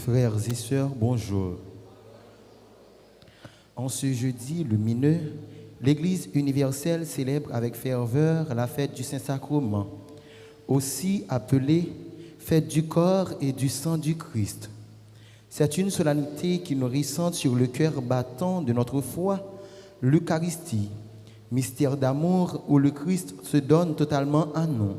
Frères et sœurs, bonjour. En ce jeudi lumineux, l'Église universelle célèbre avec ferveur la fête du Saint-Sacrement, aussi appelée fête du corps et du sang du Christ. C'est une solennité qui nous ressente sur le cœur battant de notre foi, l'Eucharistie, mystère d'amour où le Christ se donne totalement à nous.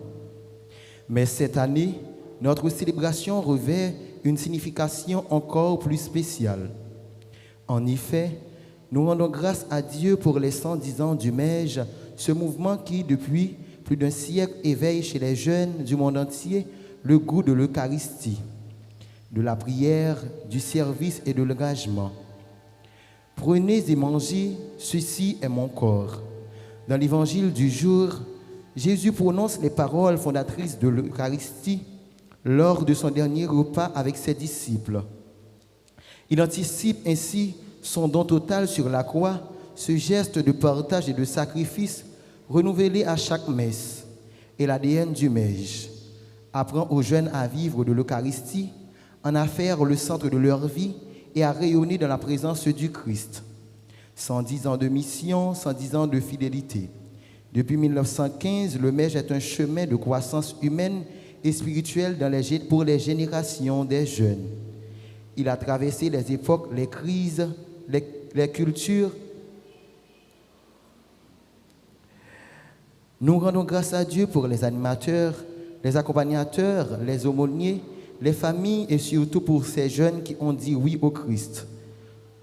Mais cette année, notre célébration revêt une signification encore plus spéciale. En effet, nous rendons grâce à Dieu pour les 110 ans du Mège, ce mouvement qui, depuis plus d'un siècle, éveille chez les jeunes du monde entier le goût de l'Eucharistie, de la prière, du service et de l'engagement. Prenez et mangez, ceci est mon corps. Dans l'évangile du jour, Jésus prononce les paroles fondatrices de l'Eucharistie lors de son dernier repas avec ses disciples. Il anticipe ainsi son don total sur la croix, ce geste de partage et de sacrifice renouvelé à chaque messe, et l'ADN du Mège. Apprend aux jeunes à vivre de l'Eucharistie, en à faire le centre de leur vie et à rayonner dans la présence du Christ. 110 ans de mission, 110 ans de fidélité. Depuis 1915, le Mège est un chemin de croissance humaine et spirituelle pour les générations des jeunes. Il a traversé les époques, les crises, les cultures. Nous rendons grâce à Dieu pour les animateurs, les accompagnateurs, les aumôniers, les familles et surtout pour ces jeunes qui ont dit oui au Christ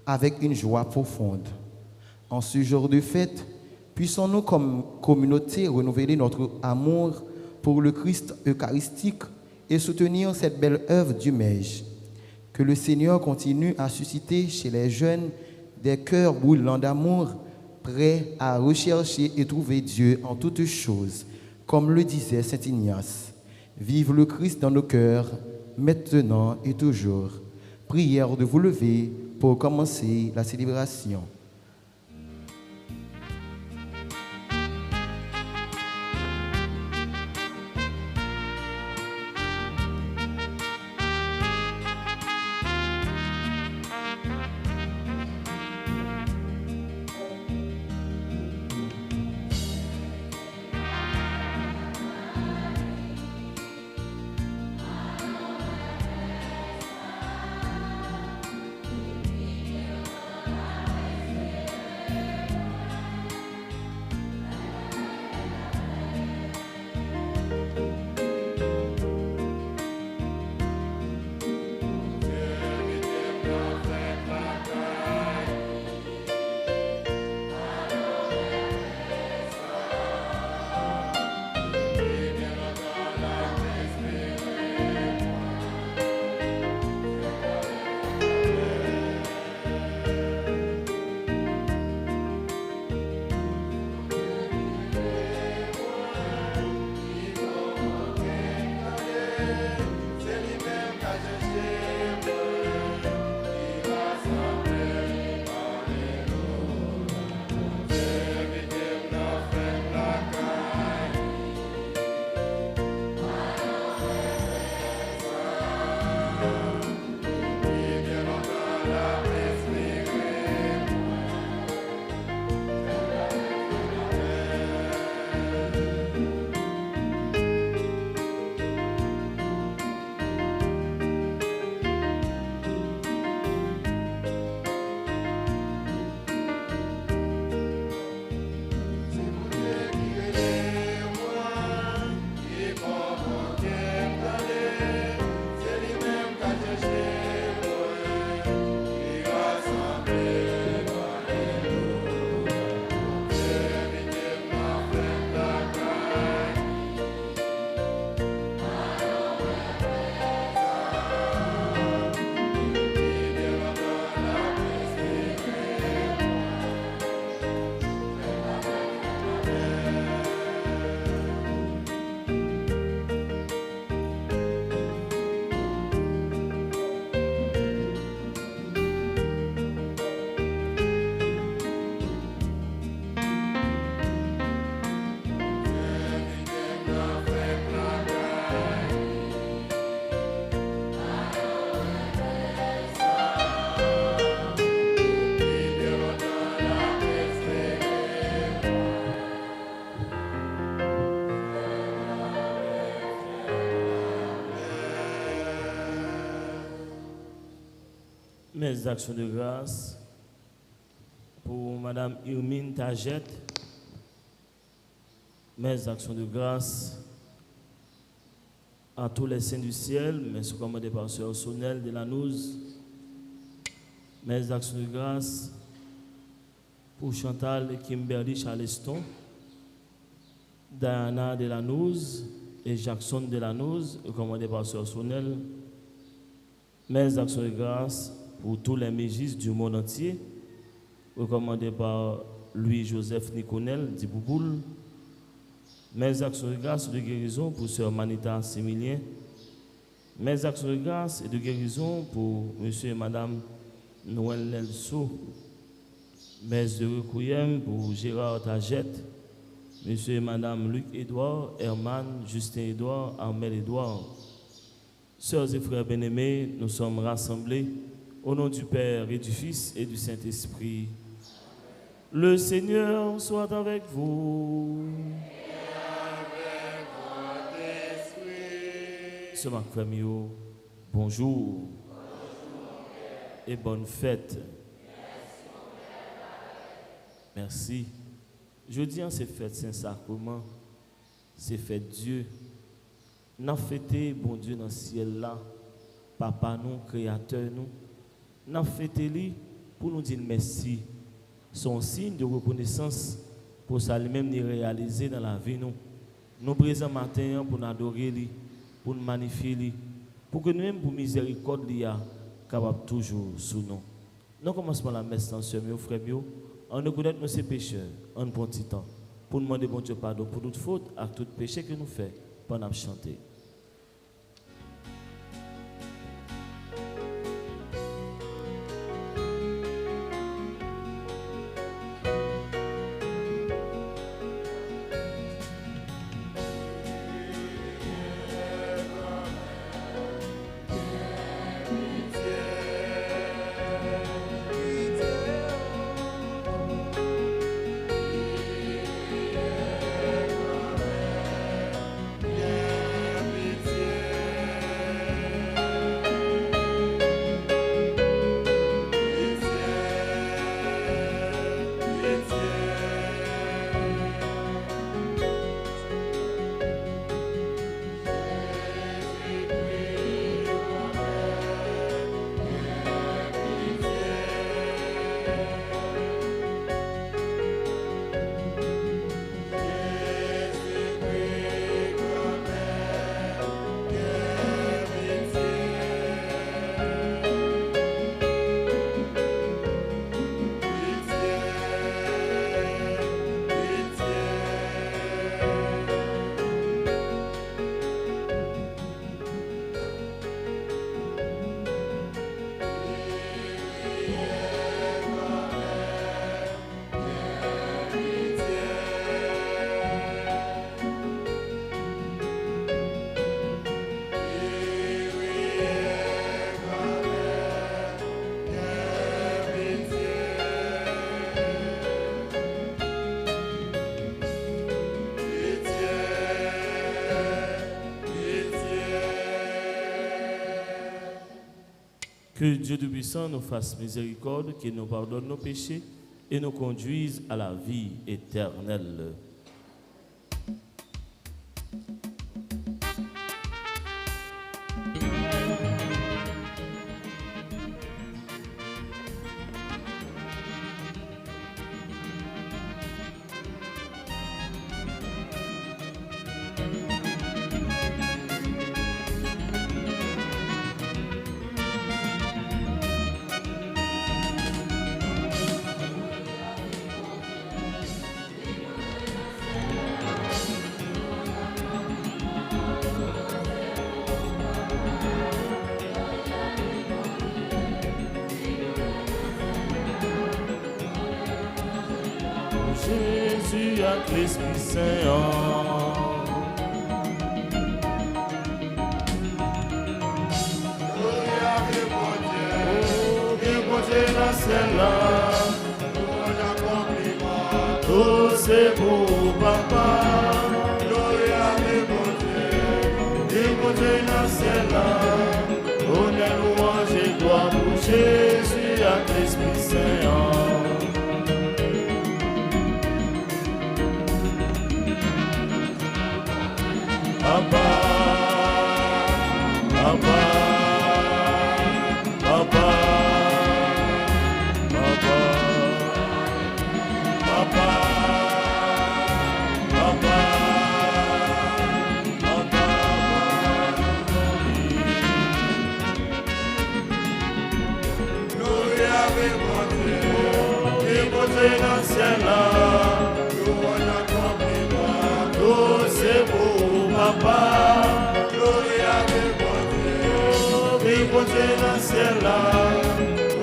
avec une joie profonde. En ce jour de fête, puissons-nous comme communauté renouveler notre amour pour le Christ eucharistique et soutenir cette belle œuvre du Mège. Que le Seigneur continue à susciter chez les jeunes des cœurs brûlants d'amour, prêts à rechercher et trouver Dieu en toutes choses, comme le disait saint Ignace. Vive le Christ dans nos cœurs, maintenant et toujours. Prière de vous lever pour commencer la célébration. Mes actions de grâce pour Madame Irmine Tajet. Mes actions de grâce à tous les saints du ciel, mais sous commandé par Sœur Sonel de Lanouze. Mes actions de grâce pour Chantal et Kimberly Charleston, Diana de Lanouze et Jackson de Lanouze, commandé par Sœur Sonel. Mes actions de grâce pour tous les mégistes du monde entier, recommandés par Louis-Joseph Niconel d'Ibouboul. Mes actions de grâce et de guérison pour Sœur Manita Sémilien. Mes actions de grâce et de guérison pour Monsieur et Madame Noël Nelso. Mes de requiem pour Gérard Tagette, Monsieur et Madame Luc Édouard, Herman, Justin Édouard, Armel Édouard. Sœurs et frères bien-aimés, nous sommes rassemblés au nom du Père et du Fils et du Saint-Esprit. Le Seigneur soit avec vous. Ce matin, bonjour et bonne fête. Merci. Jeudi, c'est fête Saint-Sacrement, c'est fête Dieu. Nous avons fêté bon Dieu dans le ciel là, Papa nous, Créateur nous. Nous avons fêté lui pour nous dire merci. Son signe de reconnaissance pour ça lui-même nous réaliser dans la vie nous. Nous présents matin pour nous adorer lui, pour nous magnifier lui, pour que nous-mêmes pour miséricorde lui capable toujours sous nous. Nous commençons la messe dans ce mieux frère mieux. On reconnaît nos pécheurs, on prend petit temps pour demander bon Dieu pardon pour toute faute et tout péché que nous faisons pendant chanter. Que Dieu Tout-Puissant nous fasse miséricorde, qu'il nous pardonne nos péchés et nous conduise à la vie éternelle. Jésus avec l'Esprit Saint. Dans celle-là, tout c'est pour papa. Gloria à mon Dieu, dans celle-là, honneur, louange et gloire pour Jésus. avec l'Esprit Saint. Papa, papa, papa, papa, papa, papa, papa, gloria à mon Dieu, et posé dans le ciel là, louange accomplissement, tout c'est beau, papa, gloria à mon Dieu, et posé dans le ciel là,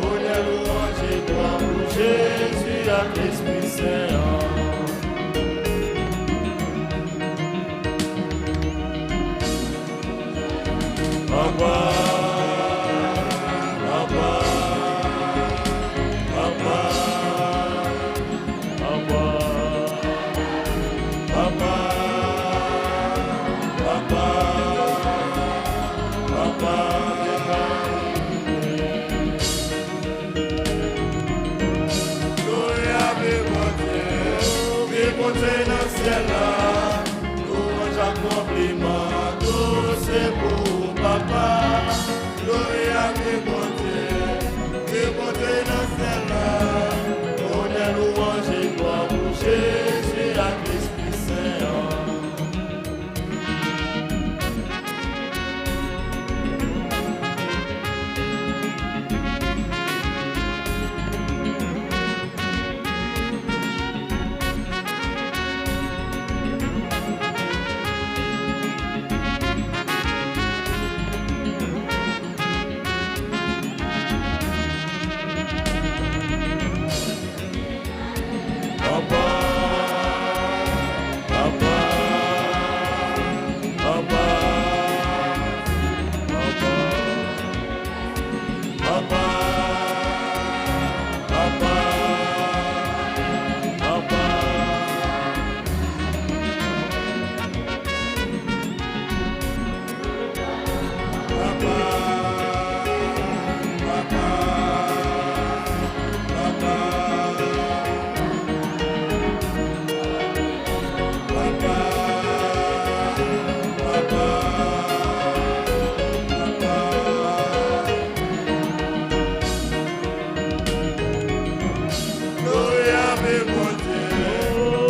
honneur, louange et gloire pour Jésus avec l'Esprit Saint. Papa, papa, papa, papa, papa, papa, papa, gloria à mon Dieu, déposé dans le ciel là, louange accomplissement, tout c'est pour papa, gloria à mon Dieu, déposé dans le ciel là, honneur, louange et gloire pour Jésus avec l'Esprit Saint. Papa, papa, papa, papa, papa, papa, papa, gloria à mon Dieu,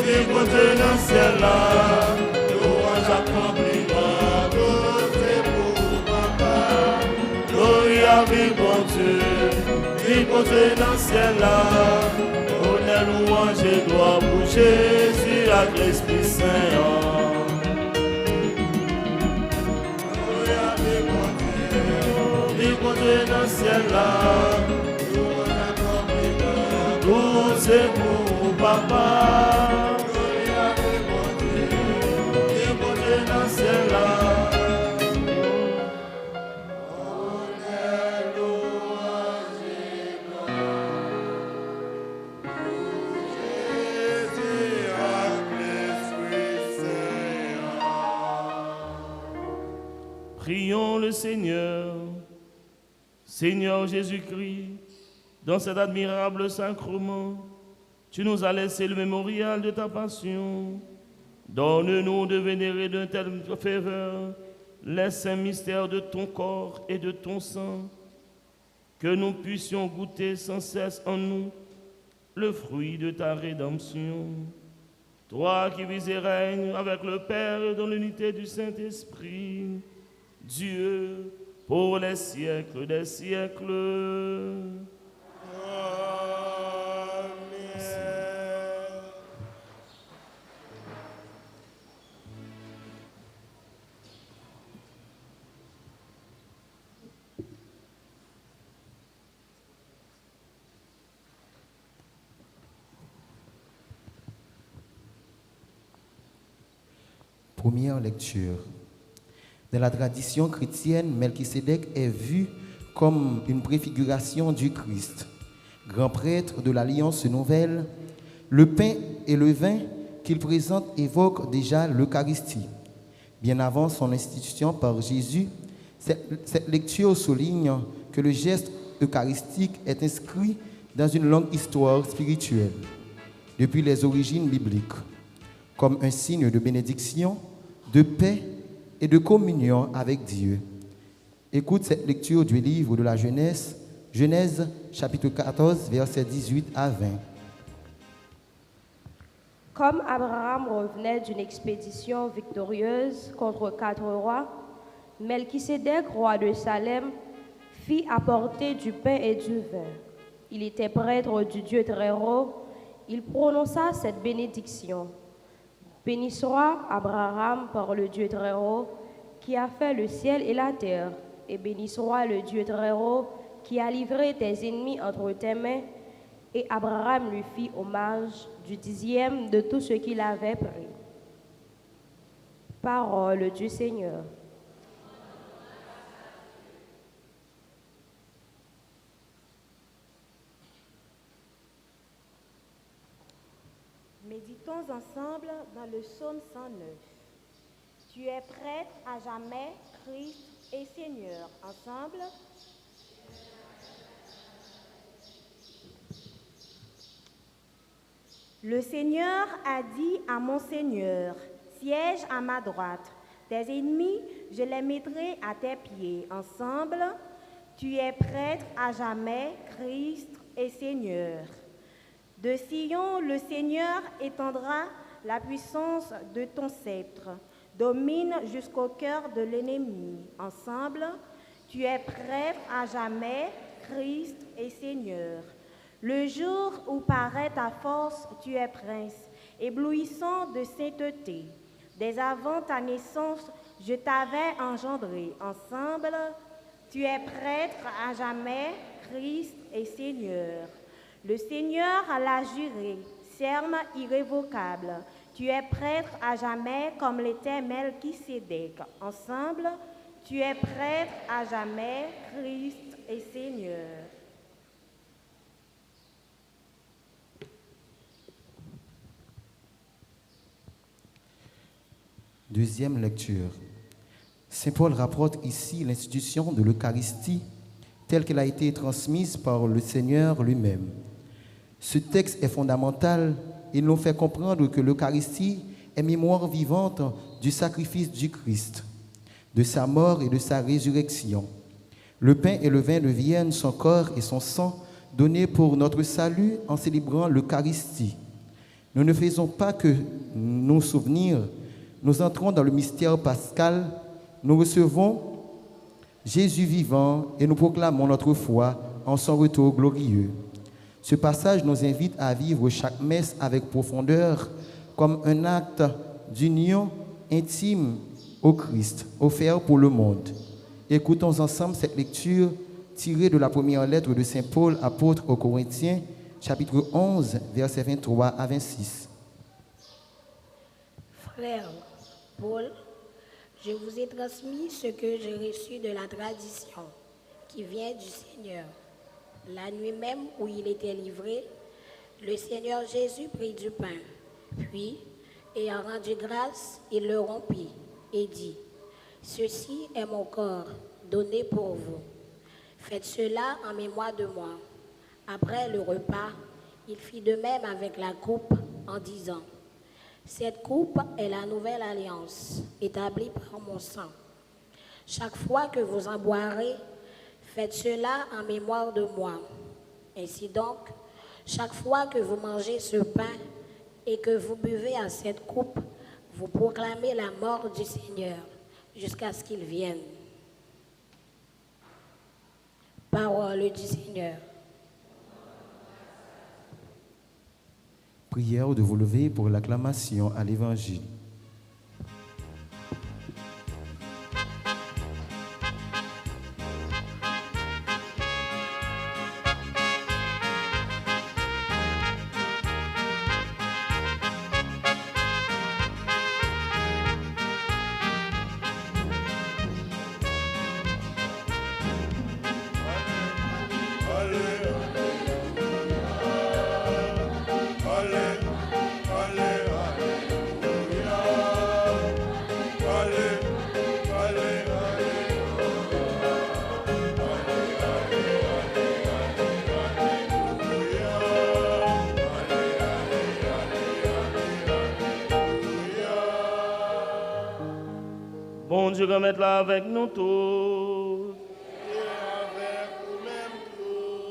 déposé dans le ciel là, louange accomplissement, tout c'est pour papa. Gloria à mon Dieu, déposé dans le ciel là, honneur, louange et gloire pour Jésus avec l'Esprit Saint. Gloria à mon Dieu, déposé dans le ciel là, louange accomplissement, tout c'est pour papa. Gloria à mon Dieu, déposé dans le ciel là. Prions le Seigneur. Seigneur Jésus-Christ, dans cet admirable sacrement, tu nous as laissé le mémorial de ta passion. Donne-nous de vénérer d'un tel faveur les saints mystères de ton corps et de ton sang, que nous puissions goûter sans cesse en nous le fruit de ta rédemption. Toi qui vis et règnes avec le Père dans l'unité du Saint-Esprit, Dieu, pour les siècles des siècles. Première lecture. Dans la tradition chrétienne, Melchisédek est vu comme une préfiguration du Christ. Grand prêtre de l'Alliance nouvelle, le pain et le vin qu'il présente évoquent déjà l'Eucharistie. Bien avant son institution par Jésus, cette lecture souligne que le geste eucharistique est inscrit dans une longue histoire spirituelle, depuis les origines bibliques, comme un signe de bénédiction, de paix et de communion avec Dieu. Écoute cette lecture du livre de la Genèse, Genèse chapitre 14, versets 18 à 20. Comme Abraham revenait d'une expédition victorieuse contre 4 rois, Melchisédek, roi de Salem, fit apporter du pain et du vin. Il était prêtre du Dieu Très-Haut. Il prononça cette bénédiction. Béni soit Abraham par le Dieu Très-Haut, qui a fait le ciel et la terre, et béni soit le Dieu Très-Haut, qui a livré tes ennemis entre tes mains. Et Abraham lui fit hommage du 10e de tout ce qu'il avait pris. Parole du Seigneur. Méditons ensemble dans le psaume 109. Tu es prêtre à jamais, Christ et Seigneur. Ensemble. Le Seigneur a dit à mon Seigneur, siège à ma droite. Tes ennemis, je les mettrai à tes pieds. Ensemble, tu es prêtre à jamais, Christ et Seigneur. De Sion, le Seigneur étendra la puissance de ton sceptre. Domine jusqu'au cœur de l'ennemi. Ensemble, tu es prêtre à jamais, Christ et Seigneur. Le jour où paraît ta force, tu es prince, éblouissant de sainteté. Dès avant ta naissance, je t'avais engendré. Ensemble, tu es prêtre à jamais, Christ et Seigneur. Le Seigneur l'a juré, serme irrévocable. Tu es prêtre à jamais comme l'était Melchisédek. Ensemble, tu es prêtre à jamais, Christ et Seigneur. Deuxième lecture. Saint Paul rapporte ici l'institution de l'Eucharistie telle qu'elle a été transmise par le Seigneur lui-même. Ce texte est fondamental. Il nous fait comprendre que l'Eucharistie est mémoire vivante du sacrifice du Christ, de sa mort et de sa résurrection. Le pain et le vin deviennent son corps et son sang donnés pour notre salut en célébrant l'Eucharistie. Nous ne faisons pas que nos souvenirs. Nous entrons dans le mystère pascal, nous recevons Jésus vivant et nous proclamons notre foi en son retour glorieux. Ce passage nous invite à vivre chaque messe avec profondeur comme un acte d'union intime au Christ, offert pour le monde. Écoutons ensemble cette lecture tirée de la première lettre de Saint Paul, apôtre aux Corinthiens, chapitre 11, versets 23 à 26. Frère Paul, je vous ai transmis ce que j'ai reçu de la tradition qui vient du Seigneur. La nuit même où il était livré, le Seigneur Jésus prit du pain, puis, ayant rendu grâce, il le rompit et dit, « Ceci est mon corps donné pour vous. Faites cela en mémoire de moi. » Après le repas, il fit de même avec la coupe en disant, « Cette coupe est la nouvelle alliance, établie par mon sang. Chaque fois que vous en boirez, faites cela en mémoire de moi. Ainsi donc, chaque fois que vous mangez ce pain et que vous buvez à cette coupe, vous proclamez la mort du Seigneur jusqu'à ce qu'il vienne. » Parole du Seigneur. Prière de vous lever pour l'acclamation à l'Évangile. Alléluia. Dieu remette là avec nous tous.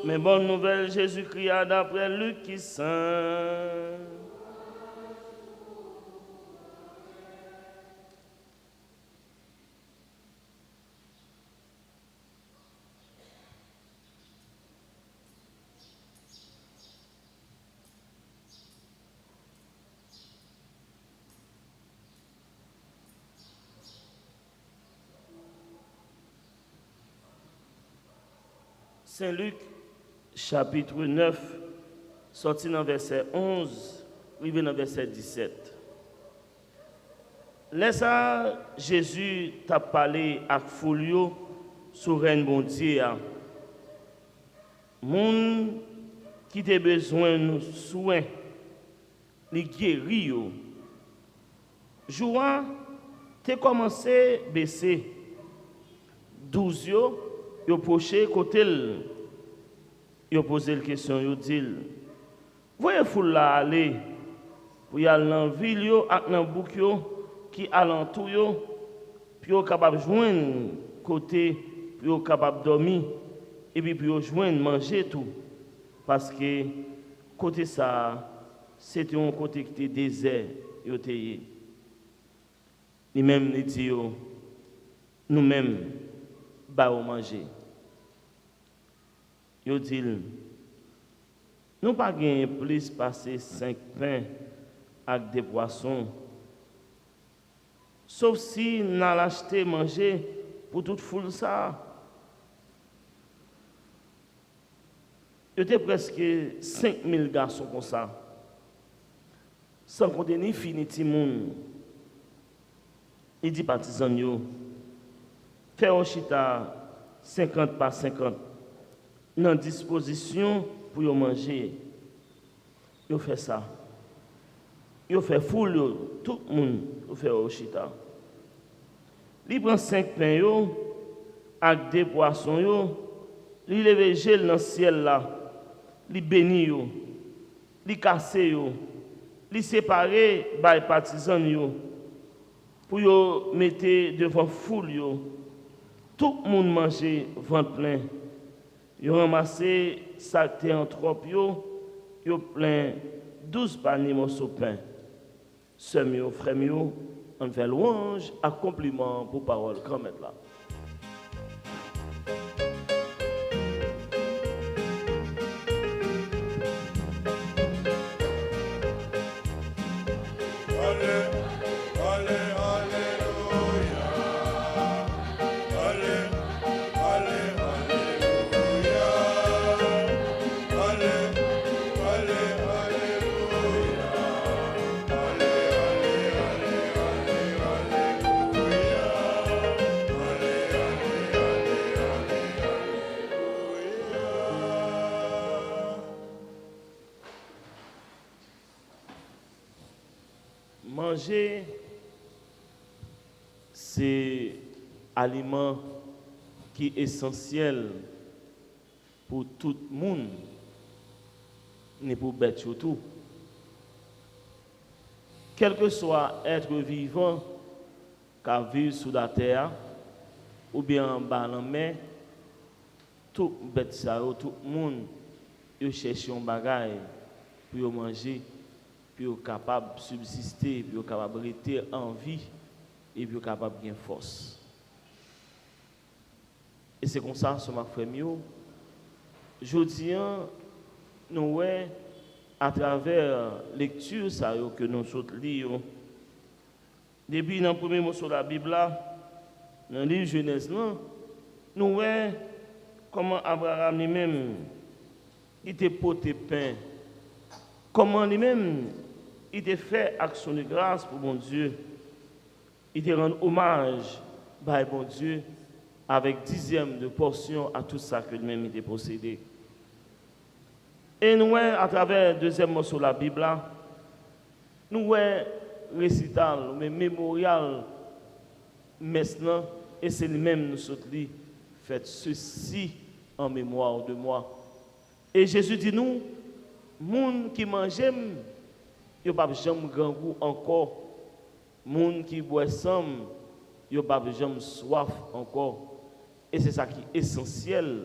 Mais bonne nouvelle, Jésus-Christ a d'après Luc qui saint. Saint Luc, chapitre 9, sorti dans verset 11, arrivé dans verset 17. Laissa Jésus t'a parlé à Folio sur Reine bon Dieu. Moun qui a besoin de soins, les guéris. Joua, t'es commencé à baisser. 12 yo poché côté yo posé la question yo dit voyez foule là aller pour y aller dans ville yo ak dans bouk yo qui alentour yo puis yo capable joindre côté puis yo capable dormir et puis yo joindre manger tout parce que côté ça c'était un côté qui était désert yo était ni même ni dit yo nous mêmes ba au manger. Yo dit nous pas gagner plus passer 5 pains avec des poissons. Sauf si nous allons acheter manger pour toute foule ça. Il y était presque 5000 garçons comme ça. Sans compter ni fini ti moun. Il dit partisans yo faire un chita 50 par 50 dans disposition pour yo manger. Yo fait ça. Yo fait foule tout le monde yo fait un chita. Li prend 5 pains yo avec des poissons yo, li leve gel dans le ciel là, li béni yo, li casse yo, li séparé bay partisans yo pour yo mettre devant foule yo. Tout le monde mangeait ventre plein. Ils ont ramassé saleté en trop, ils ont plein 12 paniers morceaux de pain. Sœurs, frères, on fait louange, accomplissement pour parole. Grand maître là. Manger, c'est aliment qui est essentiel pour tout le monde, ni pour bête surtout. Quel que soit être vivant qui vit sous la terre ou bien en bas en mer, tout bête ça, tout le monde, il cherche un bagage pour manger. Puis capable de subsister, puis capable de rester en vie, et puis capable de gagner force. Et c'est comme ça, sur ma frère, je dis, nous voyons à travers la lecture que nous lisons, depuis dans le premier mot sur la Bible, dans le livre Genèse, nous voyons comment Abraham lui-même, il était porté pain, comment lui-même, il te fait action de grâce pour mon Dieu. Il te rend hommage par bon Dieu avec 10e de portion à tout ça que lui-même il te possédé. Et nous, à travers le deuxième mot sur la Bible, nous récital, mais mémorial, maintenant, et c'est lui-même nous sommes dit, faites ceci en mémoire de moi. Et Jésus dit nous, moun qui mange, yo pas jamais grand goût encore. Moun qui boit ensemble, yo pas jamais soif encore. Et c'est ça qui est essentiel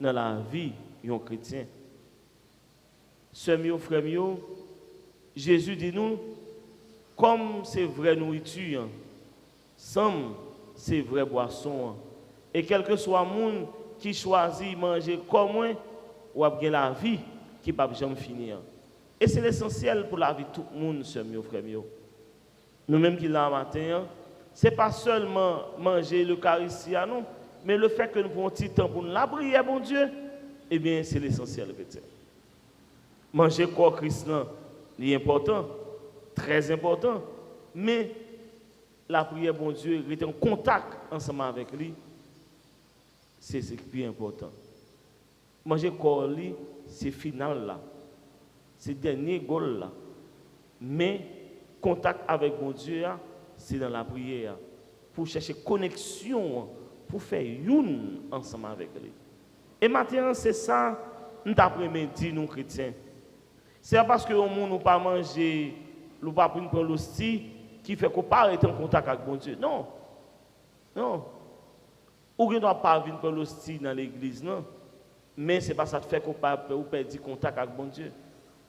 dans la vie d'un chrétien. Sœurs mio, frères mio, Jésus dit nous, comme c'est vraie nourriture, somme c'est vraie boisson. Et quel que soit le monde qui choisit manger comme moi, ou a la vie qui ne va jamais finir. Et c'est l'essentiel pour la vie de tout le monde, sœurs mio, frères mio. Nous-mêmes qui là matin, ce n'est pas seulement manger l'Eucharistie, non, mais le fait que nous prenons un petit temps pour nous la prière, bon Dieu, eh bien, c'est l'essentiel. Manger corps Christ, c'est important, très important, mais la prière, bon Dieu, rester en contact ensemble avec lui, c'est ce qui est important. Manger corps, c'est final là, c'est dernier goal là, mais contact avec bon Dieu, c'est dans la prière, pour chercher connexion, pour faire une ensemble avec lui. Et maintenant, c'est ça, nous avons dit, nous chrétiens. C'est parce que au monde nous pas manger, nous pas prendre l'hostie, qui fait qu'on pas être en contact avec bon Dieu. Non. Non. Ou ne doit pas venir prendre l'hostie dans l'église, non. Mais c'est pas ça qui fait qu'on perd contact avec bon Dieu.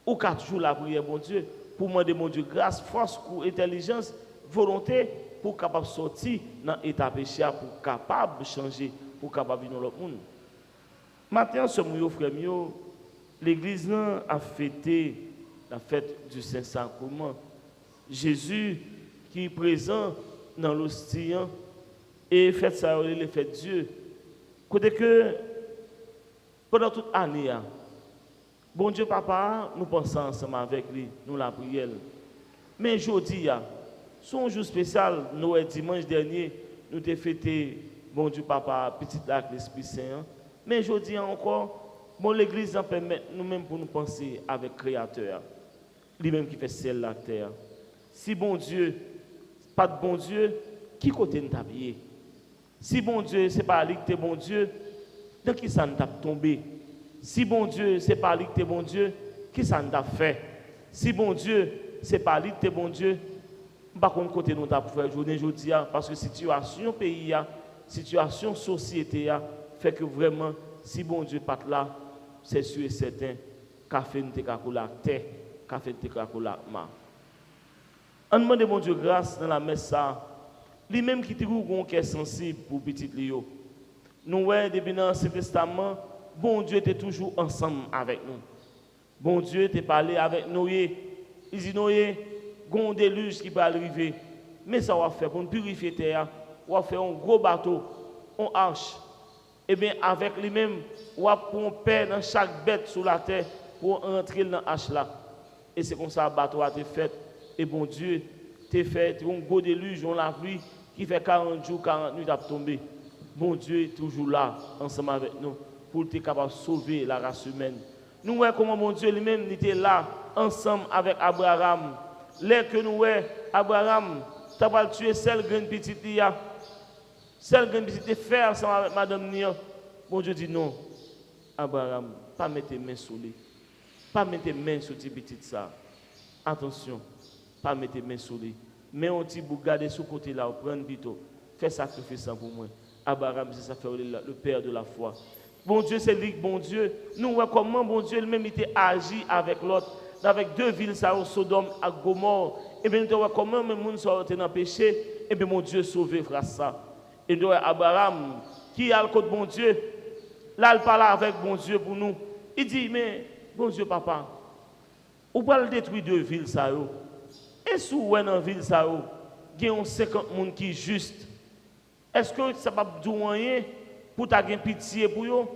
Ou qu'à toujours la prière, bon Dieu, pour demander, mon Dieu, grâce, force, intelligence, volonté, pour capable sortir dans l'état péché, pour capable changer, pour capable vivre dans l'autre monde. Maintenant, ce moyo frère, l'église a fêté la fête du Saint-Sacrement. Jésus qui est présent dans l'hostie et fête ça, les fêtes de Dieu. Côté que pendant toute l'année, bon Dieu Papa, nous pensons ensemble avec lui, nous la prière. Mais aujourd'hui, c'est un jour spécial, Noël dimanche dernier, nous avons fêté, bon Dieu Papa, petit lac l'Esprit Saint. Mais aujourd'hui encore, bon, l'Église en permet nous-mêmes pour nous penser avec le Créateur, lui-même qui fait ciel la terre. Si bon Dieu, pas de bon Dieu, qui côté nous t'habiller? Si bon Dieu, c'est pas lui qui est bon Dieu, dans qui ça nous t'a tombé? Si bon Dieu, c'est pas lui qui est bon Dieu, qui ça nous t'a fait? Si bon Dieu, c'est pas lui qui est bon Dieu, par contre côté nous t'a fait journée aujourd'hui parce que situation pays, situation société fait que vraiment si bon Dieu pas là, c'est sûr et certain qu'a fait nous la terre, qu'a fait nous la mar. On demande bon Dieu grâce dans la messe ça, lui-même qui te un cœur sensible pour petit Léo. Nous ouais depuis dans l'Ancien Testament, bon Dieu était toujours ensemble avec nous. Bon Dieu était parlé avec Noé. Il dit Noé, gon déluge qui va arriver. Mais ça va faire pour nous purifier la terre, on va faire un gros bateau, une arche. Et bien avec lui-même, on va pour paix dans chaque bête sur la terre pour entrer dans l'arche là. Et c'est comme ça le bateau a été fait. Et bon Dieu, t'es fait un gros déluge, on l'a vu, qui fait 40 jours, 40 nuits à tomber. Bon Dieu est toujours là, ensemble avec nous, pour être capable de sauver la race humaine. Nous voyons comment mon Dieu lui-même était là, ensemble avec Abraham. Là que nous voyons, Abraham, tu vas tuer celle grande petite, celle grande petite, faire ensemble avec Madame Nia. Bon Dieu dit non, Abraham, pas mettre tes mains sur lui. Pas mettre tes mains sur tes petites ça. Attention, pas mettre tes mains sur lui. Mais on dit, vous gardez ce côté-là, prendre bito, fais sacrifice pour moi. Abraham, c'est ça, le père de la foi. Bon Dieu, c'est lui, bon Dieu. Nous voyons comment bon Dieu lui-même était agi avec l'autre, avec deux villes, ça, Sodome et Gomorrhe. Et bien, nous voyons comment les gens sont dans le péché, et bien, mon Dieu sauvé, frère, ça. Et nous voyons Abraham, qui a le côté bon Dieu, là, il parle avec bon Dieu pour nous. Il dit, mais, bon Dieu, papa, on va détruire deux villes, ça, et si vous êtes dans la ville, ça, il y a 50 personnes qui sont justes. Est-ce que ça va vous dire rien pour avoir pitié pour eux?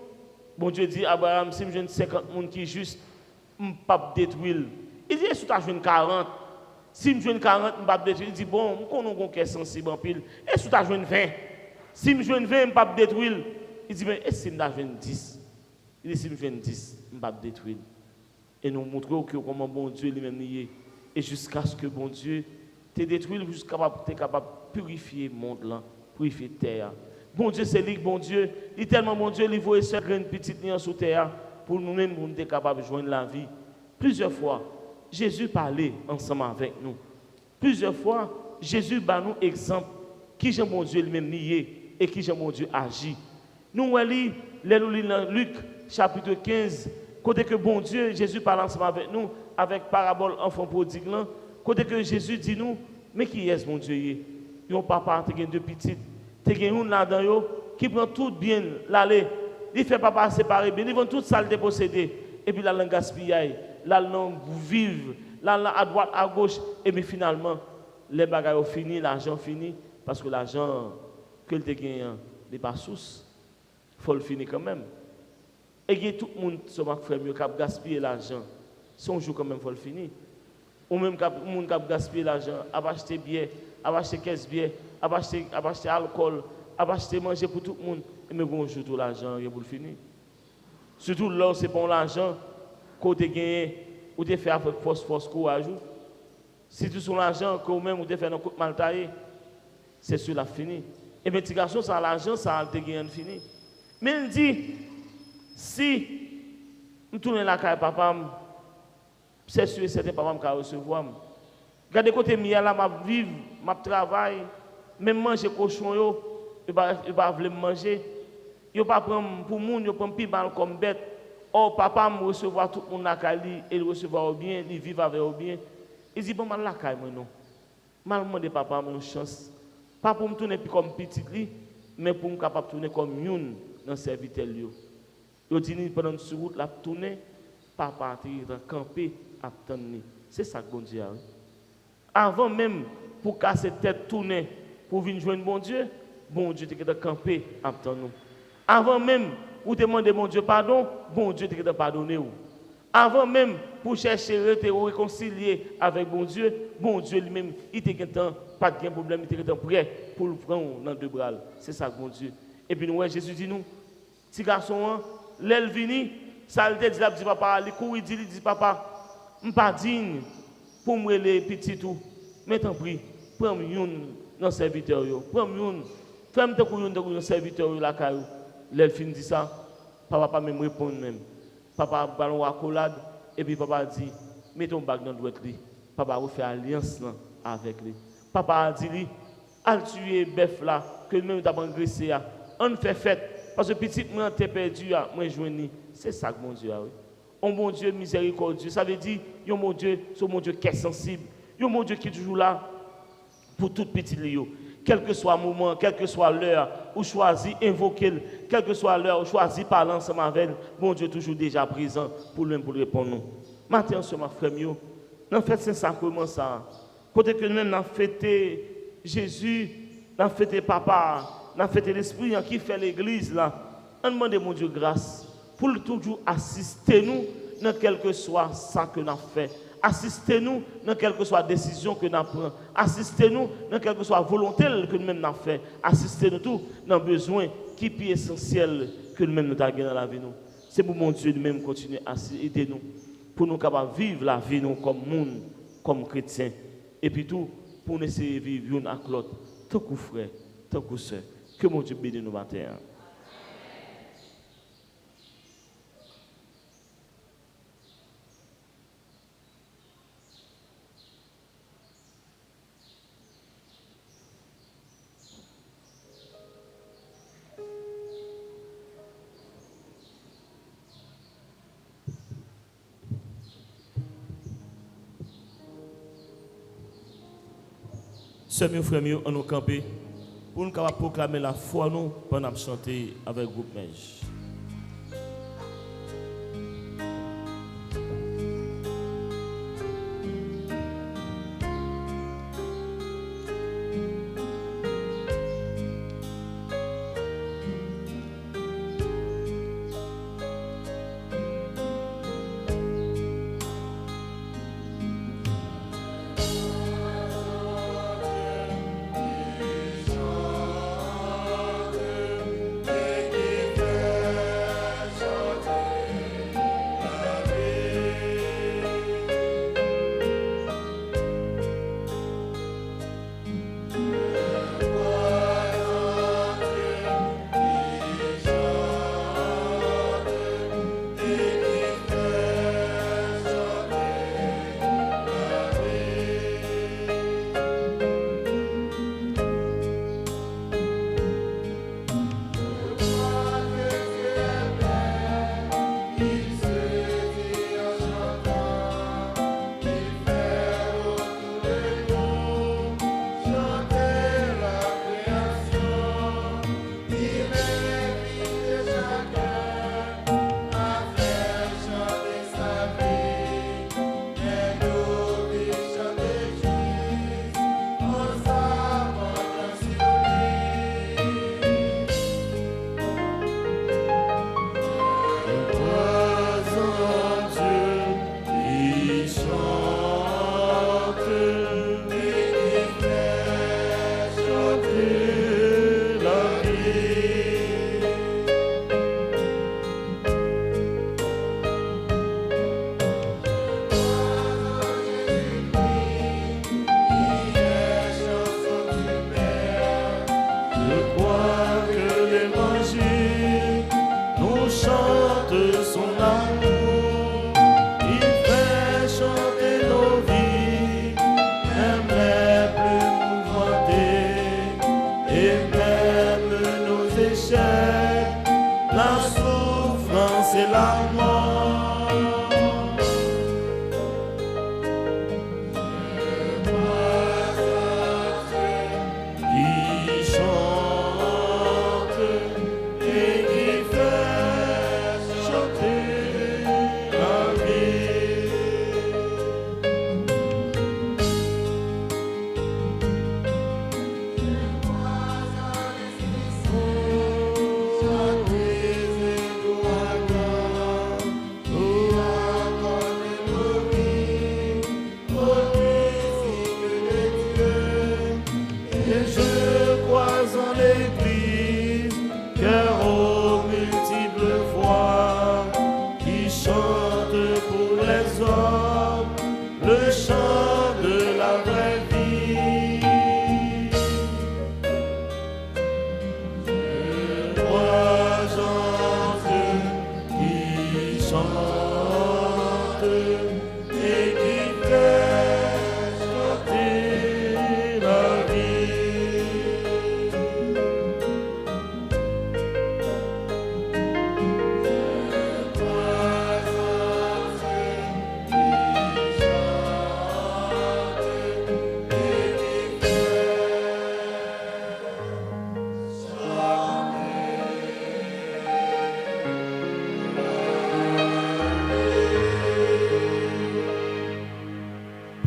Bon Dieu dit, Abraham, si je 50 personnes qui sont justes, je ne vais pas détruire. Il dit, est-ce que tu as 40? Si je 40, je ne vais pas détruire. Il dit, bon, je connais un cœur sensible en pile. Est-ce que tu as 20? Si je 20, je ne vais pas détruire. Il dit, mais est-ce que tu as 10? Il dit, si je 10, je ne vais pas détruire. Et nous montrons comment bon Dieu lui-même y est. Et jusqu'à ce que bon Dieu te détruise, jusqu'à ce que tu es capable de purifier le monde, là, purifier la terre. Bon Dieu, c'est lui, bon Dieu. Il est tellement bon Dieu, il voit cette graine petite ligne sur terre pour nous-mêmes, pour nous être capables de joindre la vie. Plusieurs fois, Jésus parlait ensemble avec nous. Plusieurs fois, Jésus bat nous exemple. qui j'aime mon Dieu lui-même nié et qui j'aime mon Dieu agit. Nous lisons dans Luc chapitre 15, côté que bon Dieu, Jésus parle ensemble avec nous, avec parabole enfant prodigue, côté que Jésus dit nous, mais qui est mon Dieu? Yon papa te gen deux petites, te gen une là-dedans qui prend tout bien l'aller, il fait papa séparer bien, il vend toute ça le déposséder et puis la langue gaspille, la langue vive, la langue à droite à gauche et puis finalement les bagages fini, l'argent fini parce que l'argent que te gagne n'est pas source. Faut le finir quand même. Et tout le monde se marque frère mieux cap gaspiller l'argent. Son jour quand même faut le finir. Ou même cap monde cap gaspiller l'argent, à acheter billets, à acheter caisse billets, à acheter alcool, à acheter manger pour tout le monde. Et mais bonjour tout l'argent il pour le finir. Surtout là c'est pour l'argent côté gagné ou te fait avec force courage. Si tu son l'argent que même ou te fait un coup mal taillé, c'est sur la fini. Et bien petit garçon ça l'argent ça te gagné fini. Mais il dit si je tourne la caille papa, c'est sûr et certain papa va recevoir. Regardez côté mia là, m'a vivre, m'a travail, même manger cochon yo, il va vouloir manger. Yo pas prendre pour moun, yo prend pi mal comme bête. Oh papa me recevoir tout monde la caille et le recevoir bien, il vivre avec bien. Il dit bon mal la caille moi non. Mal demander papa mon chance. Pas pour me tourner comme petit li, mais pour me capable tourner comme youn dans serviteur yo. Yo dit pendant sur route la tourner, papa te camper attendre. C'est ça que bon Dieu a. Avant même pour casser tête tourner pour venir joindre bon Dieu te camper attendre nous. Avant même pour demander bon Dieu pardon, bon Dieu te pardonner ou. Avant même pour chercher te réconcilier avec bon Dieu lui-même il te temps pas de problème, il te temps prêt pour le prendre dans deux bras. C'est ça que bon Dieu. Et puis nous Jésus dit nous petit garçon l'elle vini ça le dit dit papa il court il dit papa m pas digne pour me les petits tout mais tant pis prends une dans serviteur yo prends une femme te couillon dans serviteur yo la caillou l'elle fin dit ça papa pas même répondre même papa ballon accolade et puis papa dit mets ton bague dans droite lui papa refait alliance là avec lui papa a dit lui al tuer bœuf là que même t'a engraissé on fait fête parce que petit moi t'es perdu moi joindre c'est ça que mon Dieu a oui. Un bon Dieu miséricordieux ça veut dire un mon Dieu c'est mon Dieu qui est sensible un mon Dieu qui est toujours là pour tout petit lio quel que soit le moment quelle que soit l'heure ou choisi invoquer quelle que soit l'heure ou choisi parler ensemble avec mon Dieu toujours déjà présent pour lui pour répondre nous matin sur ma frère mio dans fait Saint-Sacrement ça côté que nous avons fêté Jésus avons fêté papa avons fêté l'esprit qui fait l'église là on demande mon Dieu grâce pour toujours assister nous dans quel que soit ça que nous avons fait. Assistez-nous dans quelle que soit décision que nous prenons. Assistez-nous dans quelle que soit volonté que nous-mêmes avons fait. Assistez-nous tout dans le besoin qui est essentiel que nous-mêmes nous avons dans la vie. C'est pour mon Dieu lui-même continuer à aider nous. Pour nous capables de vivre la vie nous, comme monde, comme chrétiens. Et puis tout, pour nous essayer de vivre l'un avec l'autre. Tant que frère, tant que soeur. Que mon Dieu bénisse nous matin. Sœurs, frères, on nous camper pour nous proclamer la foi nous pendant chanter avec le groupe Mège. Make it fair.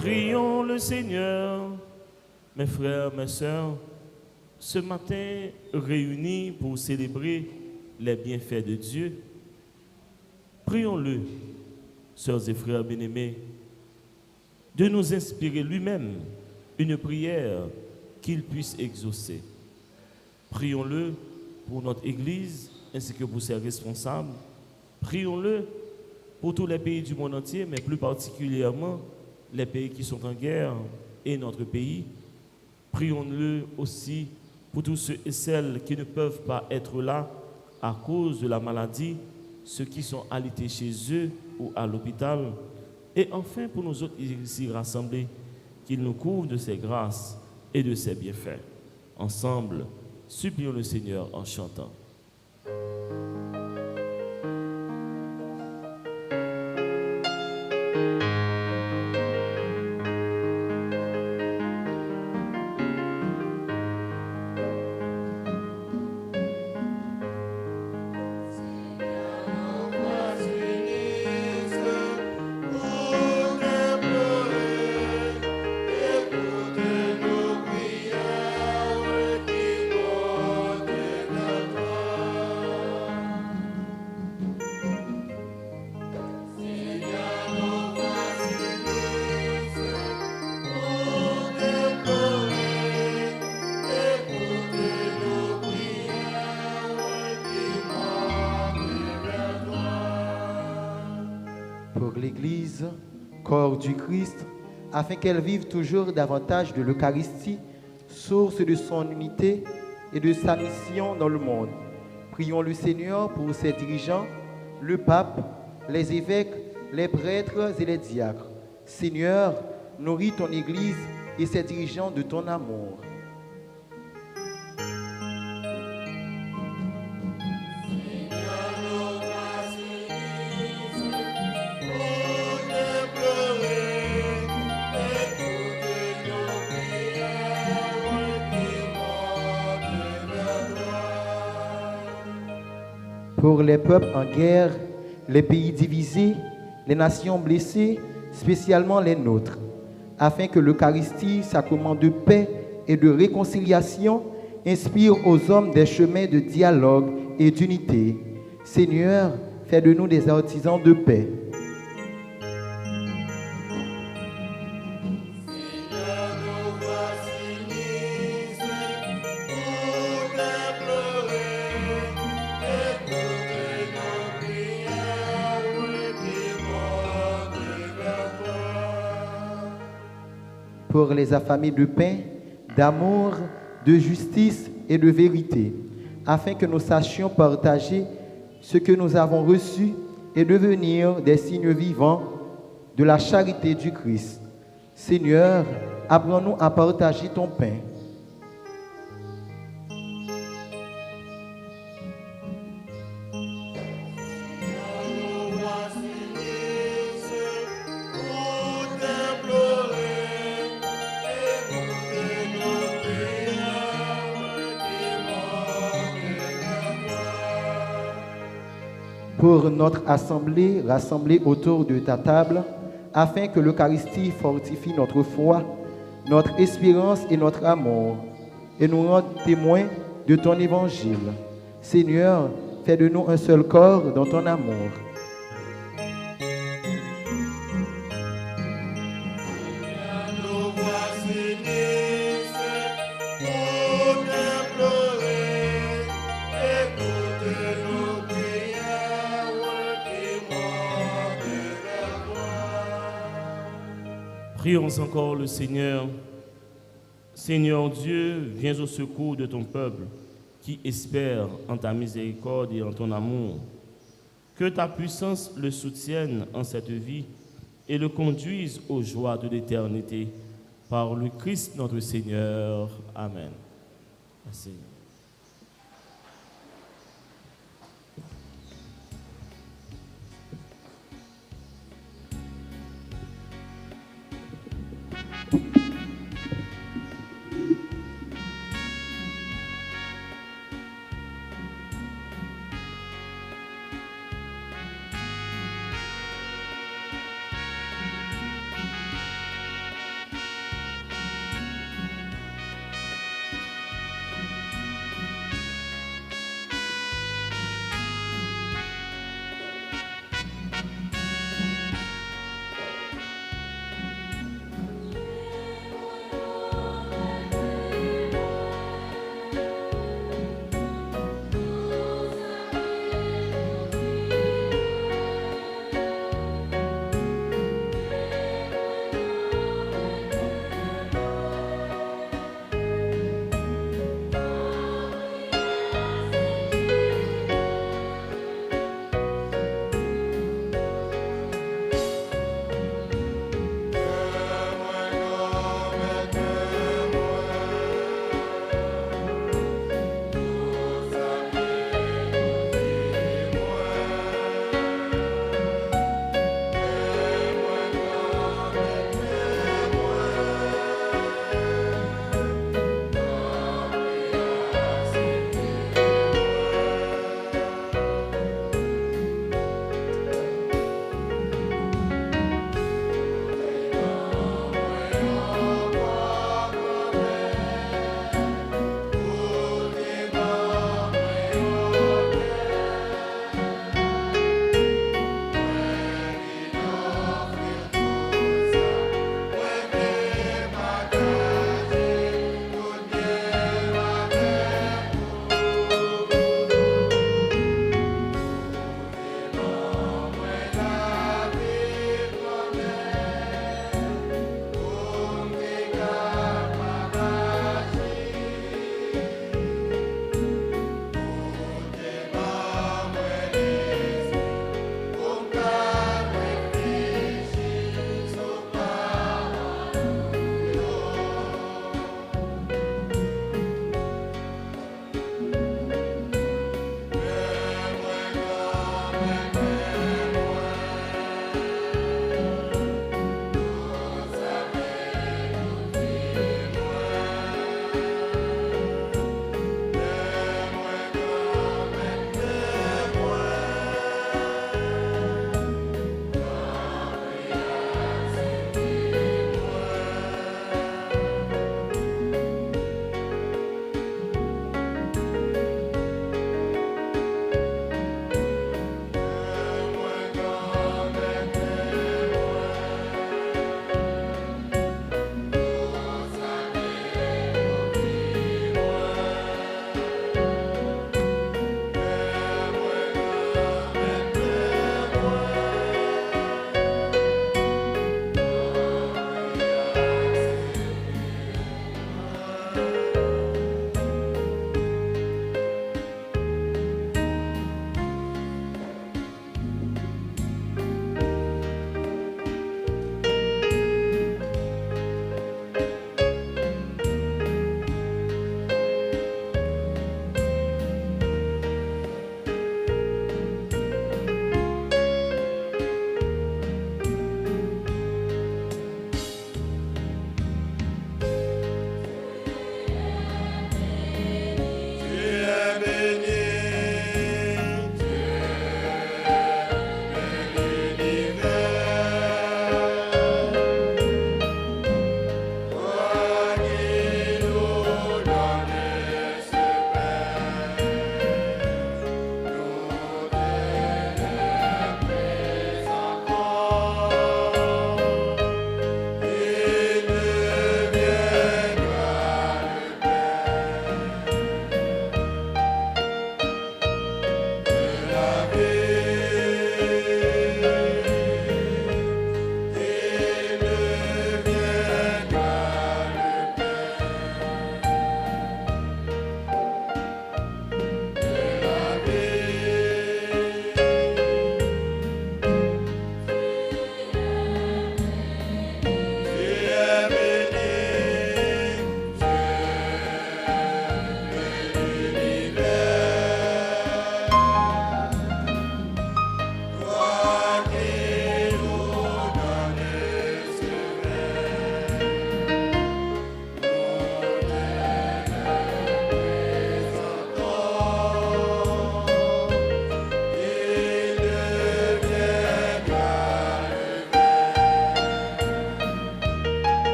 Prions le Seigneur, mes frères, mes sœurs, ce matin réunis pour célébrer les bienfaits de Dieu. Prions-le, sœurs et frères bien-aimés, de nous inspirer lui-même une prière qu'il puisse exaucer. Prions-le pour notre Église ainsi que pour ses responsables. Prions-le pour tous les pays du monde entier, mais plus particulièrement les pays qui sont en guerre et notre pays. Prions-le aussi pour tous ceux et celles qui ne peuvent pas être là à cause de la maladie, ceux qui sont alités chez eux ou à l'hôpital. Et enfin, pour nous autres ici rassemblés, qu'il nous couvre de ses grâces et de ses bienfaits. Ensemble, supplions le Seigneur en chantant. Pour l'Église, corps du Christ, afin qu'elle vive toujours davantage de l'Eucharistie, source de son unité et de sa mission dans le monde. Prions le Seigneur pour ses dirigeants, le pape, les évêques, les prêtres et les diacres. Seigneur, nourris ton Église et ses dirigeants de ton amour. Pour les peuples en guerre, les pays divisés, les nations blessées, spécialement les nôtres, afin que l'Eucharistie, sacrement de paix et de réconciliation, inspire aux hommes des chemins de dialogue et d'unité. Seigneur, fais de nous des artisans de paix. Pour les affamés de pain, d'amour, de justice et de vérité, afin que nous sachions partager ce que nous avons reçu et devenir des signes vivants de la charité du Christ. Seigneur, apprends-nous à partager ton pain. pour notre assemblée rassemblée autour de ta table, afin que l'Eucharistie fortifie notre foi, notre espérance et notre amour, et nous rende témoins de ton évangile. Seigneur, fais de nous un seul corps dans ton amour. Prions encore le Seigneur. Seigneur Dieu, viens au secours de ton peuple qui espère en ta miséricorde et en ton amour. Que ta puissance le soutienne en cette vie et le conduise aux joies de l'éternité. Par le Christ notre Seigneur. Amen. Merci.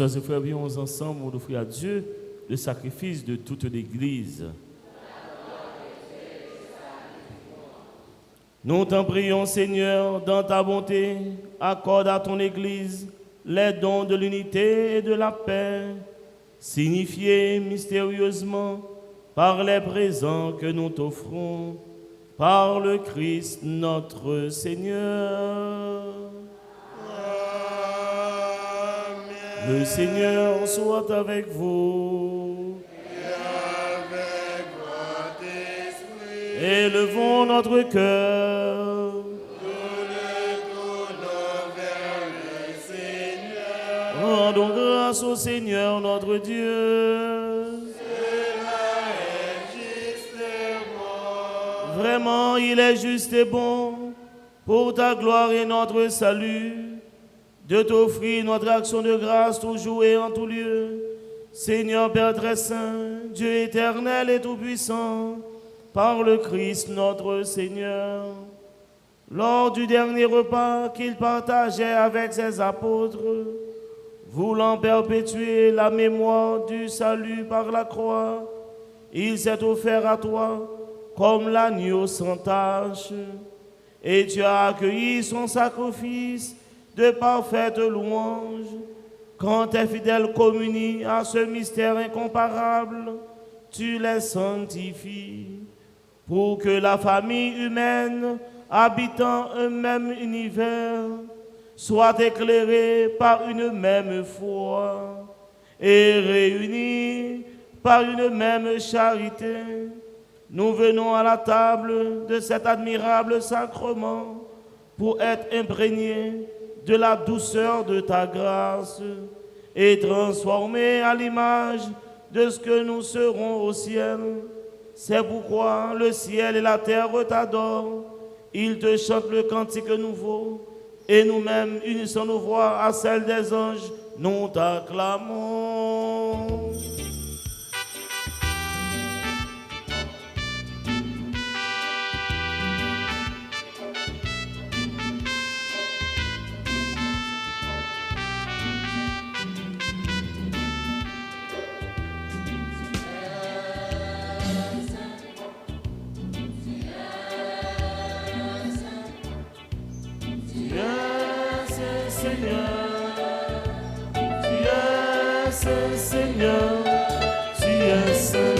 Sœurs et frères, viens ensemble pour offrir à Dieu le sacrifice de toute l'Église. Nous t'en prions, Seigneur, dans ta bonté, accorde à ton Église les dons de l'unité et de la paix, signifiés mystérieusement par les présents que nous t'offrons, par le Christ notre Seigneur. Amen. Le Seigneur soit avec vous. Élevons notre cœur. Nous le tournons vers le Seigneur. Rendons grâce au Seigneur notre Dieu. Cela est juste et bon. Vraiment, il est juste et bon, pour ta gloire et notre salut, de t'offrir notre action de grâce toujours et en tout lieu. Seigneur Père très saint, Dieu éternel et tout-puissant, par le Christ notre Seigneur. Lors du dernier repas qu'il partageait avec ses apôtres, voulant perpétuer la mémoire du salut par la croix, il s'est offert à toi comme l'agneau sans tache, et tu as accueilli son sacrifice de parfaite louange. Quand tes fidèles communient à ce mystère incomparable, tu les sanctifies, pour que la famille humaine, habitant un même univers, soit éclairée par une même foi et réunie par une même charité. Nous venons à la table de cet admirable sacrement pour être imprégnés de la douceur de ta grâce et transformés à l'image de ce que nous serons au ciel. C'est pourquoi le ciel et la terre t'adorent. Ils te chantent le cantique nouveau, et nous-mêmes, unissant nos voix à celles des anges, nous t'acclamons. Seigneur, tu es saint.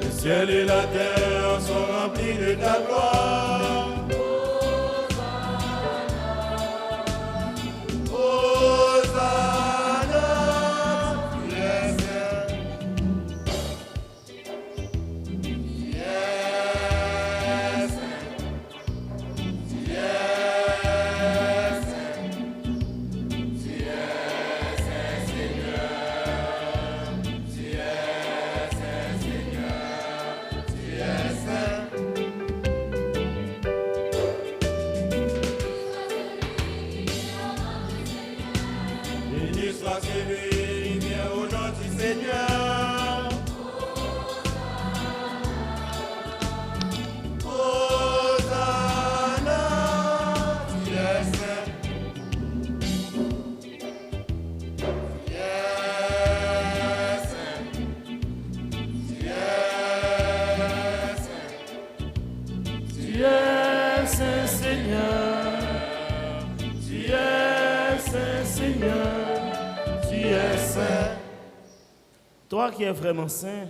Le ciel et la terre sont remplis de ta gloire. Hosanna, tu es saint. Tu es saint. Tu es saint. Tu es saint, Seigneur. Tu es saint, Seigneur. Tu es saint. Béni soit celui qui vient au nom du Seigneur. Hosanna, tu es saint. Tu es saint. Tu es saint. Tu es saint, Seigneur. Tu es saint, Seigneur. Tu es saint. Toi qui es vraiment saint,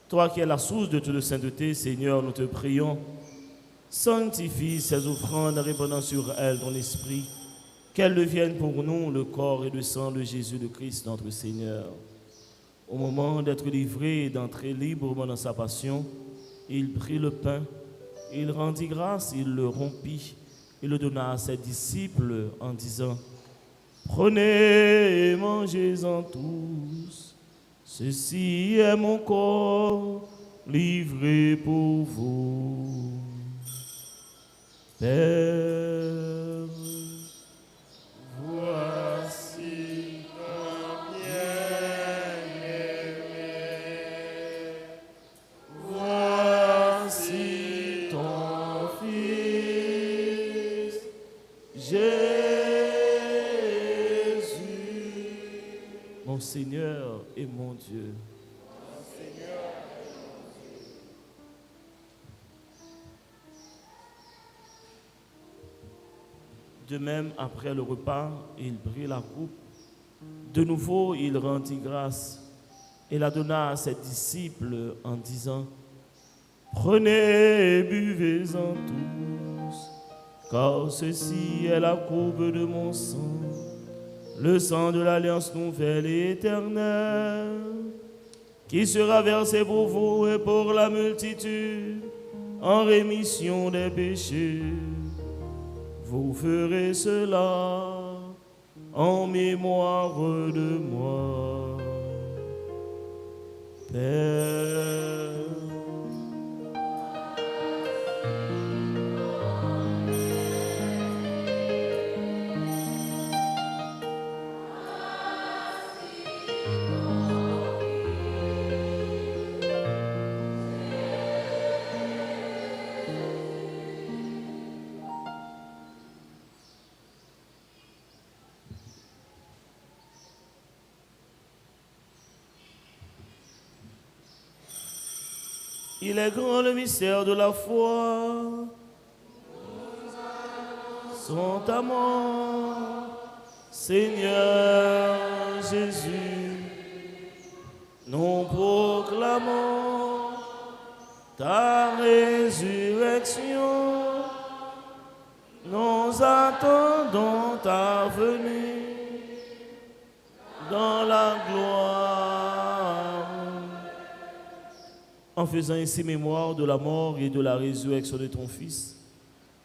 toi qui es la source de toute sainteté, Seigneur, nous te prions. Sanctifie ces offrandes, répandant sur elles ton esprit, qu'elles deviennent pour nous le corps et le sang de Jésus le Christ, notre Seigneur. Au moment d'être livré et d'entrer librement dans sa passion, il prit le pain, il rendit grâce, il le rompit, il le donna à ses disciples en disant: Prenez et mangez-en tous, Ceci est mon corps livré pour vous. Père, voici ton bien-aimé. Voici ton Fils, Jésus, mon Seigneur et mon Dieu. De même, après le repas, il prit la coupe. De nouveau, il rendit grâce et la donna à ses disciples en disant: Prenez et buvez-en tous, car ceci est la coupe de mon sang, le sang de l'alliance nouvelle et éternelle, qui sera versé pour vous et pour la multitude en rémission des péchés. Vous ferez cela en mémoire de moi. Père. Il est grand le mystère de la foi. Son amour, Seigneur Jésus, nous proclamons ta résurrection. Nous attendons ta venue dans la gloire. En faisant ainsi mémoire de la mort et de la résurrection de ton Fils,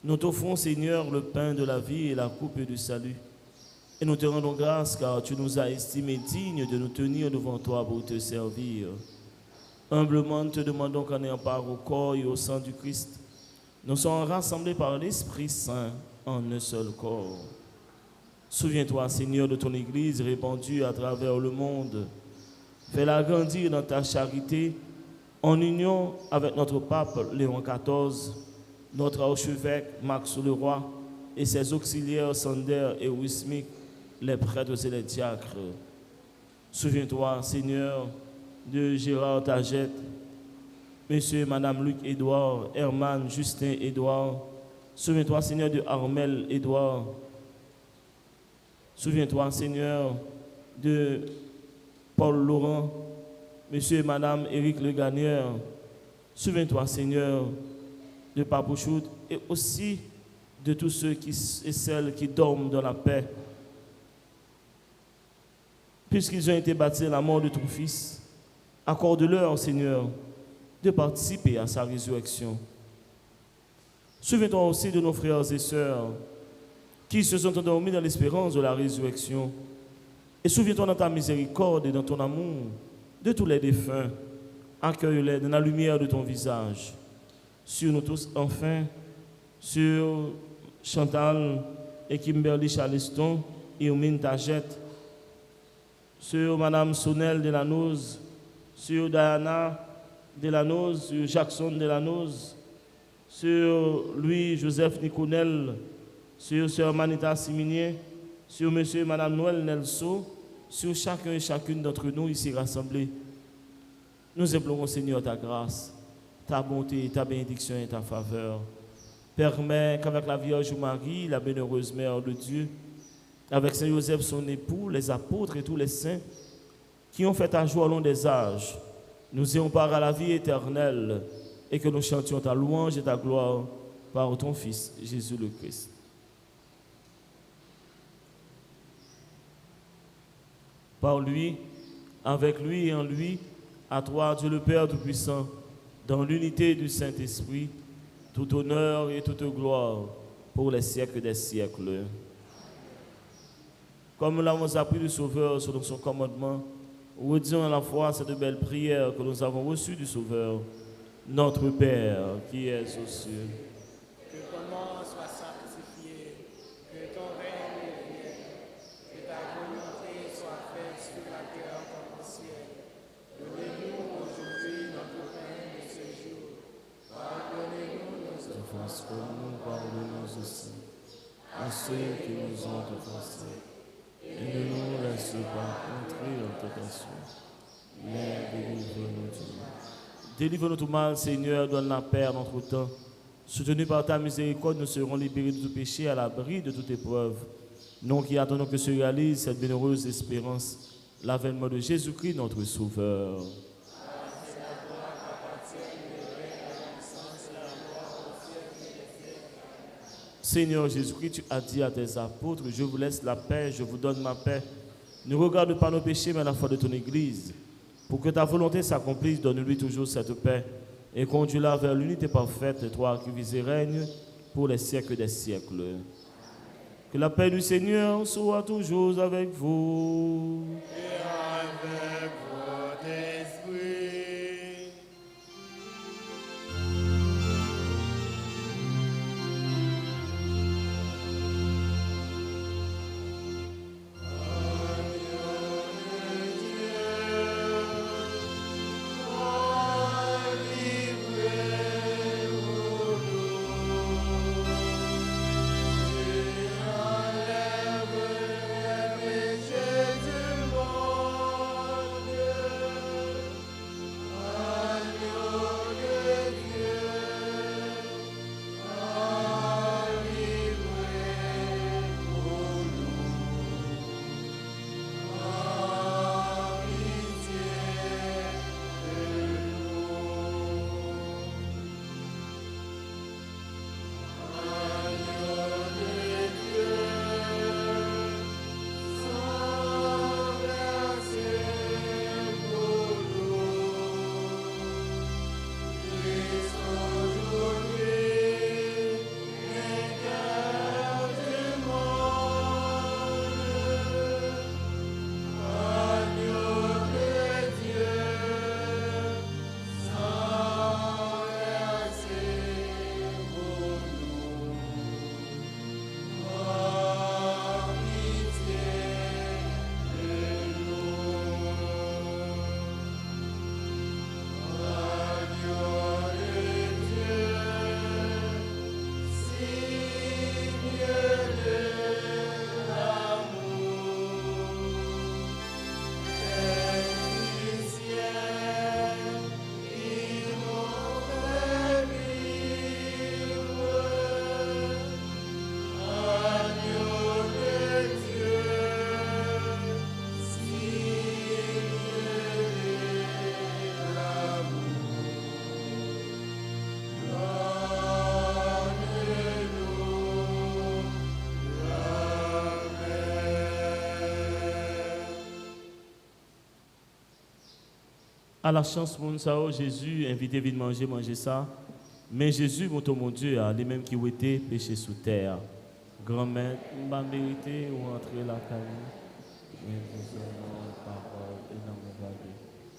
nous t'offrons, Seigneur, le pain de la vie et la coupe du salut. Et nous te rendons grâce car tu nous as estimés dignes de nous tenir devant toi pour te servir. Humblement, nous te demandons qu'en ayant part au corps et au sang du Christ, nous sommes rassemblés par l'Esprit Saint en un seul corps. Souviens-toi, Seigneur, de ton Église répandue à travers le monde. Fais-la grandir dans ta charité, en union avec notre pape Léon XIV, notre archevêque Max Leroy et ses auxiliaires Sander et Wismik, les prêtres et les diacres. Souviens-toi, Seigneur, de Gérard Tagette, Monsieur et Madame Luc Édouard, Herman Justin Édouard. Souviens-toi, Seigneur, de Armel Édouard. Souviens-toi, Seigneur, de Paul Laurent, Monsieur et Madame Éric Le Gagneur. Souviens-toi, Seigneur, de Papouchoud et aussi de tous ceux et celles qui dorment dans la paix. Puisqu'ils ont été baptisés à la mort de ton Fils, accorde-leur, Seigneur, de participer à sa résurrection. Souviens-toi aussi de nos frères et sœurs qui se sont endormis dans l'espérance de la résurrection. Et souviens-toi dans ta miséricorde et dans ton amour de tous les défunts. Accueille-les dans la lumière de ton visage. Sur nous tous, enfin, sur Chantal et Kimberly Charleston, Irmine Tagette, sur Madame Sonel Delanoz, sur Diana Delanoz, sur Jackson Delanoz, sur Louis-Joseph Niconel, sur Sœur Manita Siminier, sur Monsieur et Madame Noël Nelson, sur chacun et chacune d'entre nous ici rassemblés. Nous implorons, Seigneur, ta grâce, ta bonté, ta bénédiction et ta faveur. Permets qu'avec la Vierge Marie, la bienheureuse Mère de Dieu, avec Saint Joseph, son époux, les apôtres et tous les saints qui ont fait ta joie au long des âges, nous ayons part à la vie éternelle et que nous chantions ta louange et ta gloire par ton Fils, Jésus le Christ. Par lui, avec lui et en lui, à toi, Dieu le Père Tout-Puissant, dans l'unité du Saint-Esprit, tout honneur et toute gloire pour les siècles des siècles. Comme nous l'avons appris le Sauveur selon son commandement, Redisons à la fois cette belle prière que nous avons reçue du Sauveur, notre Père qui es aux cieux. Que ton nom soit sanctifié, que ton règne vienne, que ta volonté soit faite sur la terre comme au ciel. Donnez-nous aujourd'hui notre pain de ce jour. Pardonnez-nous nos Offenses comme nous pardonnons aussi à ceux qui nous ont offensés. Et ne nous laisse pas entrer en tentation, mais délivre-nous du mal. Délivre-nous du mal, Seigneur, donne la paix à notre temps. Soutenus par ta miséricorde, nous serons libérés de tout péché, à l'abri de toute épreuve. Nous qui attendons que se réalise cette bienheureuse espérance, l'avènement de Jésus-Christ, notre Sauveur. Seigneur Jésus-Christ, tu as dit à tes apôtres, je vous laisse la paix, je vous donne ma paix. Ne regarde pas nos péchés, mais la foi de ton Église. Pour que ta volonté s'accomplisse, donne-lui toujours cette paix et conduis-la vers l'unité parfaite, toi qui vis et règnes pour les siècles des siècles. Que la paix du Seigneur soit toujours avec vous. Et avec votre esprit. À la chance, mon sao, Jésus, invité vite manger ça. Mais Jésus, mon Dieu, les mêmes qui ont été péchés sous terre. Grand-mère, m'a mérité ou entrer la caille.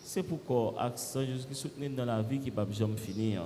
C'est pourquoi accent Jésus qui soutient dans la vie qui ne peut jamais finir.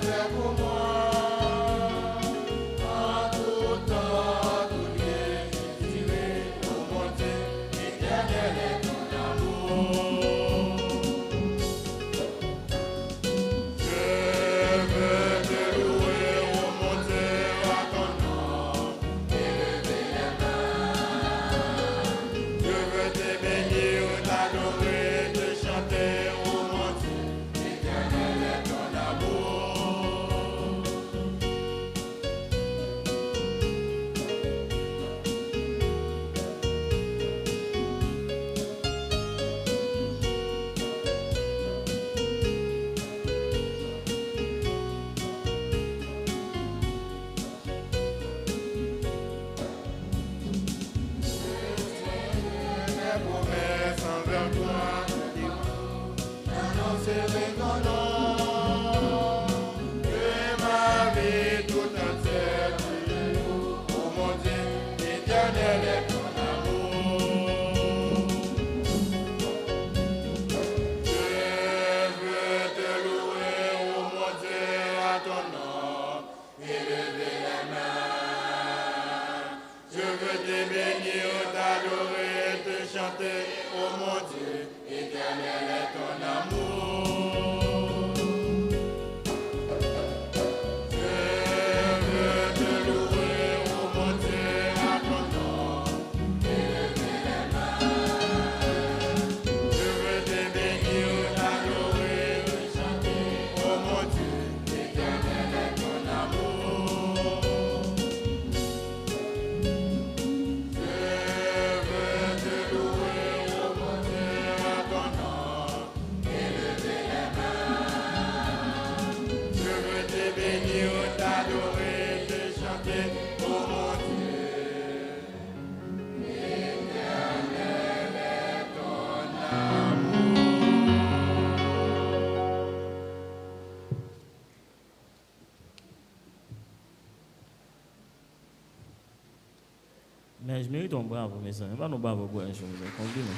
fait pour moi. En tout temps, tout lieu, je dirai, oh mon Dieu, éternel est ton amour. Je veux te louer, oh mon Dieu, à ton nom, élever les mains. Je veux te bénir, t'adorer, te chanter, oh mon Dieu, éternel est ton amour. Mes promesses envers toi, j'annoncerai ton nom, que ma vie tout entière tu es lourd. Oh mon Dieu, éternel est ton amour. Je veux te louer, oh mon Dieu, à ton nom, élever les mains. Je veux te bénir, t'adorer, te chanter, oh mon Dieu, éternel est ton amour. Je veux te louer, oh mon Dieu, à ton nom, élever les mains. Je veux te bénir, t'adorer, te chanter, oh mon Dieu, éternel est ton amour. Je veux te louer, oh mon Dieu, à ton nom, élever les mains. Je veux te bénir, t'adorer, te chanter, oh mon Dieu, éternel est ton amour. Mais je mérite un bravo, mes amis. Pas nous bravo pour un jour, vous avez compris, non?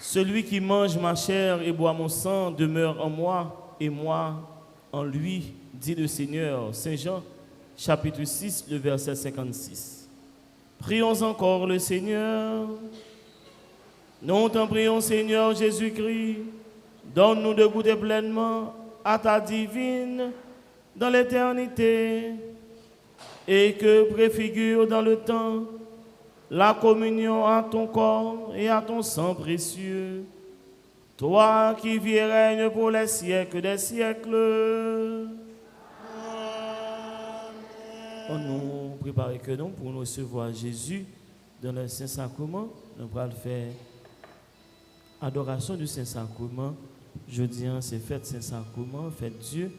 Celui qui mange ma chair et boit mon sang demeure en moi et moi en lui, dit le Seigneur. Saint Jean, chapitre 6, le verset 56. Prions encore le Seigneur. Nous t'en prions, Seigneur Jésus-Christ. Donne-nous de goûter pleinement à ta divine dans l'éternité et que préfigure dans le temps la communion à ton corps et à ton sang précieux. Toi qui vis et règnes pour les siècles des siècles. On nous prépare que nous pour nous recevoir Jésus dans le Saint-Sacrement. Nous allons faire adoration du Saint-Sacrement. Jeudi, c'est fête Saint-Sacrement, fête Dieu.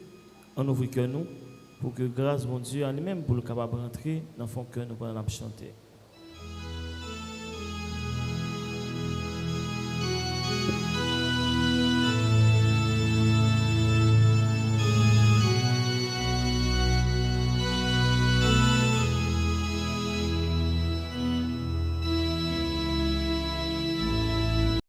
On ouvre que nous pour que grâce mon Dieu en lui-même pour le capable de rentrer dans le fond que nous allons chanter.